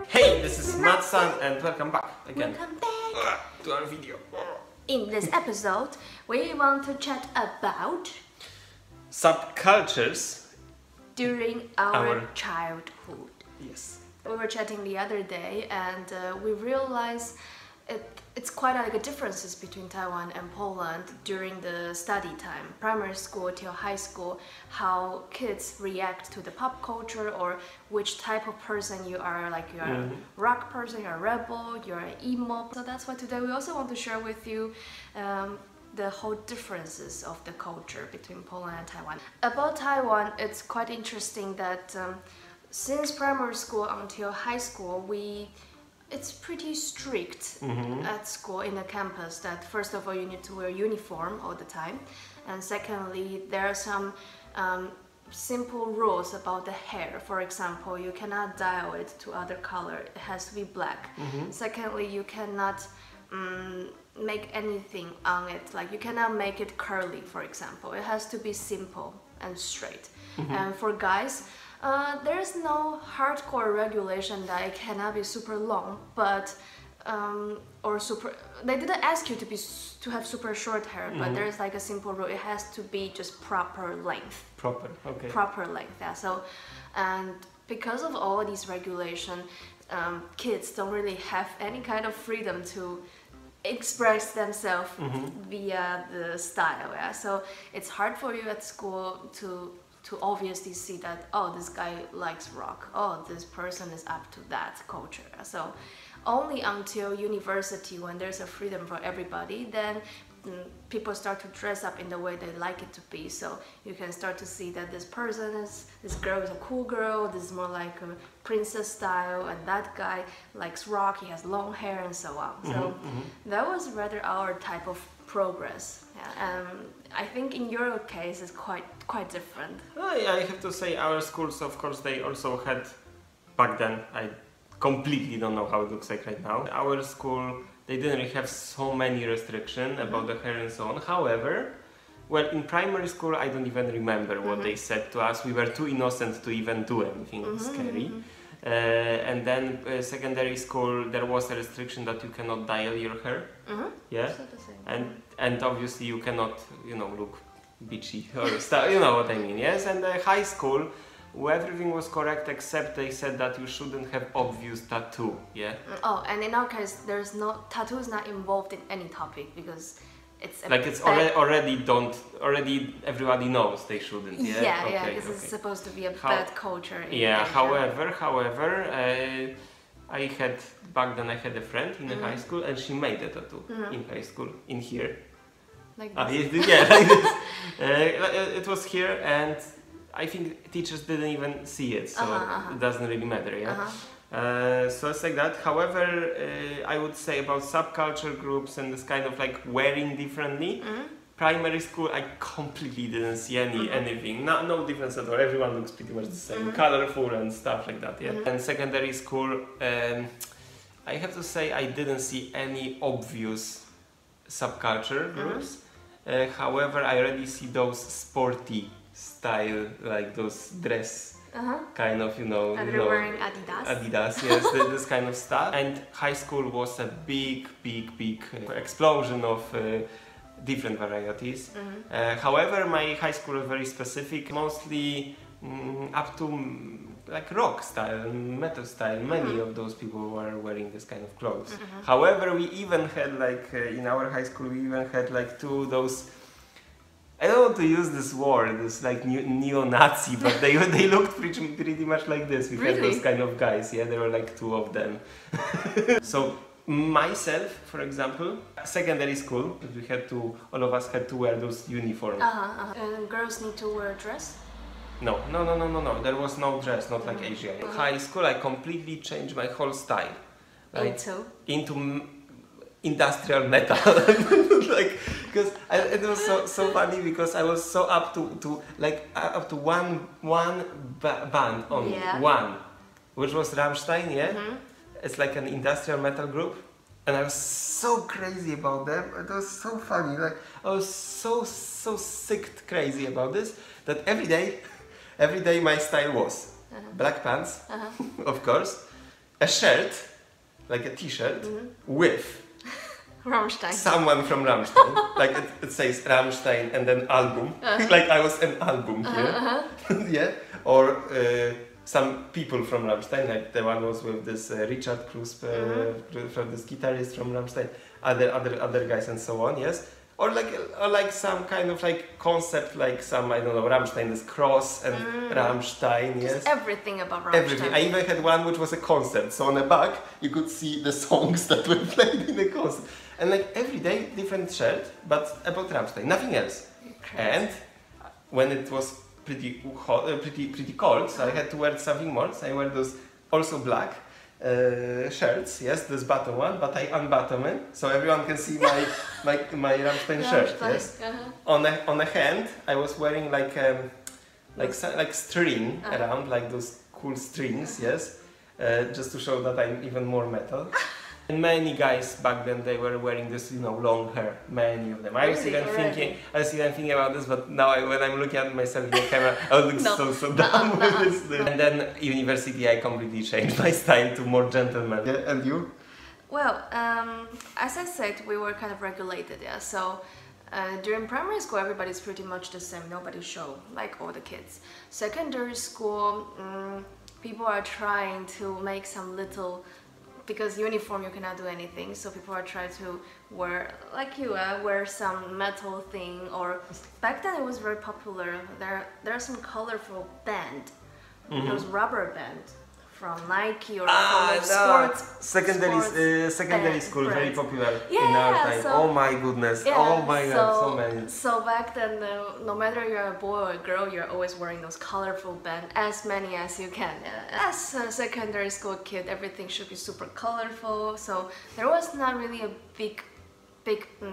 Hey, this is Matsan and welcome back again. Welcome back to our video. In this episode, we want to chat about Subcultures during our childhood. Yes. We were chatting the other day and we realized it's quite like a differences between Taiwan and Poland during the study time, primary school till high school, how kids react to the pop culture or which type of person you are, like you're a rock person, you're a rebel, you're an emo. So that's why today we also want to share with you the whole differences of the culture between Poland and Taiwan. About Taiwan, it's quite interesting that since primary school until high school, it's pretty strict at school, in the campus, that first of all you need to wear uniform all the time, and secondly there are some simple rules about the hair. For example, you cannot dye it to other color, it has to be black. Secondly, you cannot make anything on it, like you cannot make it curly, for example. It has to be simple and straight. And for guys, there's no hardcore regulation that it cannot be super long, but they didn't ask you to have super short hair, but there's like a simple rule. It has to be just proper length. Proper length, yeah. So, and because of all of these regulations, kids don't really have any kind of freedom to express themselves via the style, yeah. So it's hard for you at school to obviously see that, oh, this guy likes rock, oh, this person is up to that culture. So only until university, when there's a freedom for everybody, then people start to dress up in the way they like it to be. So you can start to see that this girl is a cool girl, this is more like a princess style, and that guy likes rock, he has long hair, and so on. So that was rather our type of progress. Yeah. I think in your case it's quite different. I have to say, our schools, of course, they also had, back then, I completely don't know how it looks like right now. Our school, they didn't really have so many restrictions about the hair and so on. However, well, in primary school I don't even remember what they said to us. We were too innocent to even do anything scary. And then secondary school, there was a restriction that you cannot dye your hair. Yeah. So the same. And obviously you cannot, look bitchy or stuff. You know what I mean? Yes. And high school, where everything was correct except they said that you shouldn't have obvious tattoo. Yeah. Oh, and in our case, there's no tattoo is not involved in any topic because it's already everybody knows they shouldn't. Yeah. Yeah, because it's supposed to be a bad culture. However, back then I had a friend in high school and she made a tattoo in high school, in here. Like this? Like this. It was here, and I think teachers didn't even see it, so it doesn't really matter. Yeah. So it's like that. However, I would say about subculture groups and this kind of like wearing differently. Primary school, I completely didn't see anything. No difference at all. Everyone looks pretty much the same, colorful and stuff like that. Yeah. And secondary school, I have to say I didn't see any obvious subculture groups. However, I already see those sporty style, like those dress kind of, And they're wearing Adidas. Adidas, yes, this kind of stuff. And high school was a big explosion of different varieties. However, my high school was very specific, mostly up to like rock style, metal style. Many of those people were wearing this kind of clothes. However, we even had like in our high school, we even had like those. I don't want to use this word, this like neo-Nazi, but they looked pretty much like this. We had those kind of guys. Yeah, there were like two of them. So myself, for example, secondary school, all of us had to wear those uniforms. And girls need to wear a dress? No. There was no dress, not like Asia. In high school, I completely changed my whole style. Into industrial metal. Because it was so funny, because I was so up to one band only, one, which was Rammstein. Yeah, it's like an industrial metal group. And I was so crazy about them. It was so funny. Like I was so sick crazy about this that every day my style was black pants, of course, a shirt, like a t-shirt, with Rammstein. someone from Rammstein. Like it says Rammstein and then album. Like I was an album here. Yeah. Or some people from Rammstein, like the one was with this Richard Kruspe, from this guitarist from Rammstein, other guys and so on, yes. Or like some kind of like concept, like some, I don't know, Rammstein, this cross and Rammstein, yes. Just everything about Rammstein. Everything. I even had one which was a concert, so on the back you could see the songs that were played in the concert. And like every day different shirt, but about Rammstein, nothing else. And when it was pretty hot, pretty cold, so I had to wear something more. So I wear those also black shirts. Yes, this bottom one, but I unbutton it so everyone can see my Rammstein shirt. Yes. On a hand, I was wearing like string around, like those cool strings. Yes, just to show that I'm even more metal. And many guys back then, they were wearing this, you know, long hair. Many of them. I was even thinking about this, but now when I'm looking at myself in the camera, I look so dumb with this. And then university, I completely changed my style to more gentleman. Yeah, and you? Well, as I said, we were kind of regulated, yeah. So during primary school, everybody's pretty much the same. Nobody show, like all the kids. Secondary school, people are trying to make some little. Because uniform you cannot do anything, so people are trying to wear, like you, wear some metal thing, or back then it was very popular. There are some colorful band, those rubber band from Nike or from sports. Secondary school, very popular in our time. So, oh my goodness! Oh my God, so many. So back then, no matter you're a boy or a girl, you're always wearing those colorful band, as many as you can. As a secondary school kid, everything should be super colorful. So there was not really a big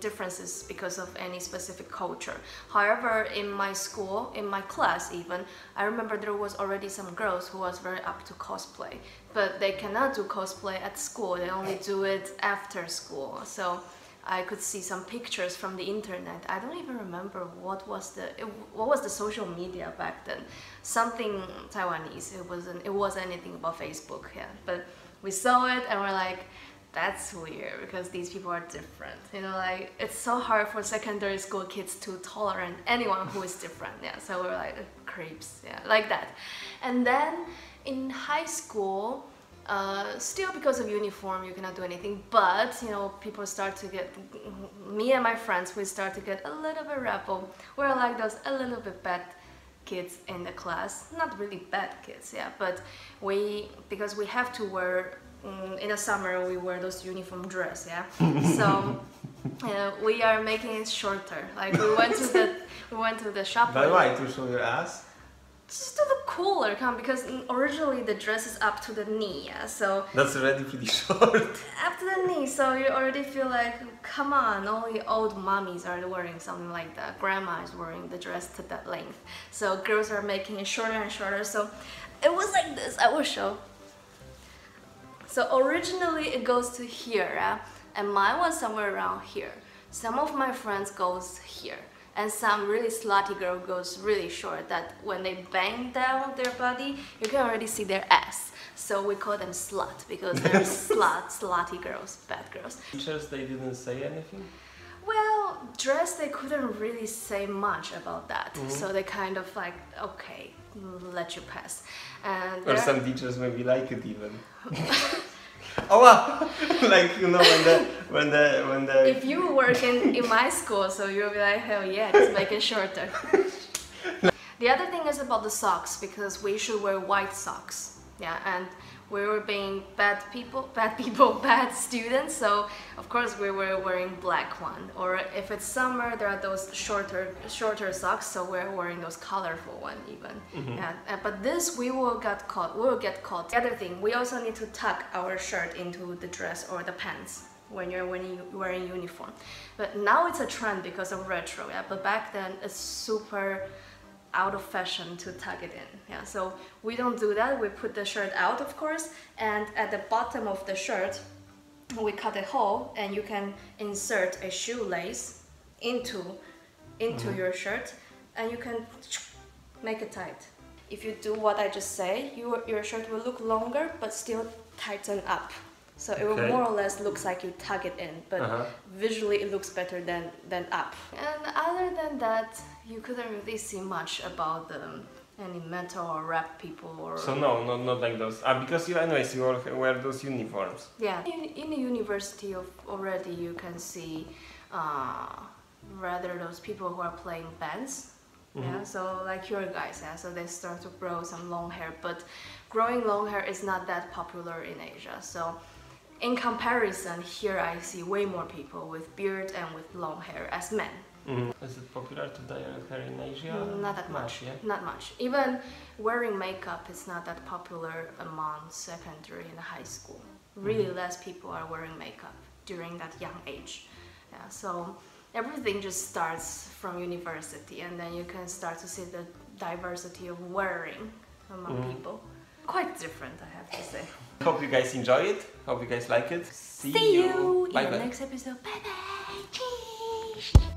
differences because of any specific culture. However, in my school, in my class even, I remember there was already some girls who was very up to cosplay, but they cannot do cosplay at school, they only do it after school. So I could see some pictures from the internet. I don't even remember what was the social media back then. Something Taiwanese, it wasn't anything about Facebook, yeah. But we saw it and we're like, that's weird because these people are different. You know, like it's so hard for secondary school kids to tolerate anyone who is different. Yeah, so we're like creeps, yeah, like that. And then in high school, still because of uniform, you cannot do anything. But you know, people start to get. Me and my friends, we start to get a little bit rebel. We're like those a little bit bad kids in the class. Not really bad kids, yeah, but because we have to wear. In the summer we wear those uniform dress, yeah. So we are making it shorter. Like we went to the shop. But why? To show your ass? Just to look cooler, because originally the dress is up to the knee, yeah. So that's already pretty short. Up to the knee, so you already feel like, come on, only old mommies are wearing something like that. Grandma is wearing the dress to that length. So girls are making it shorter and shorter. So it was like this. I will show. So originally it goes to here, and mine was somewhere around here. Some of my friends goes here, and some really slutty girl goes really short, that when they bang down their body, you can already see their ass. So we call them slut, because they're slutty girls, bad girls. Teachers, they didn't say anything? Well, dress, they couldn't really say much about that. So they kind of like, okay, let you pass. And or some teachers maybe like it even. Oh wow! Like, you know, when the if you work in my school, so you'll be like, hell yeah, just make it shorter. The other thing is about the socks, because we should wear white socks, yeah, and we were being bad students, so of course we were wearing black one. Or if it's summer, there are those shorter socks, so we're wearing those colorful one even. Yeah, but this we will get caught. The other thing, we also need to tuck our shirt into the dress or the pants when you're wearing uniform. But now it's a trend because of retro, yeah. But back then it's super out of fashion to tuck it in, yeah. So we don't do that. We put the shirt out, of course, and at the bottom of the shirt we cut a hole, and you can insert a shoelace into your shirt, and you can make it tight. if you do what I just say, your shirt will look longer but still tighten up. So it will more or less looks like you tuck it in, but visually it looks better than up. And other than that, you couldn't really see much about any metal or rap people or... So no, not like those. Because you all wear those uniforms. Yeah. In the university already you can see rather those people who are playing bands. Yeah, so like your guys, yeah, so they start to grow some long hair, but growing long hair is not that popular in Asia. So in comparison, here I see way more people with beard and with long hair as men. Is it popular to dye your hair in Asia? Not that much, yeah? Not much. Even wearing makeup is not that popular among secondary and high school. Really less people are wearing makeup during that young age. Yeah, so everything just starts from university, and then you can start to see the diversity of wearing among people. Quite different, I have to say. Hope you guys enjoy it. Hope you guys like it. See you Bye in the bye. next episode. Bye bye. Cheers.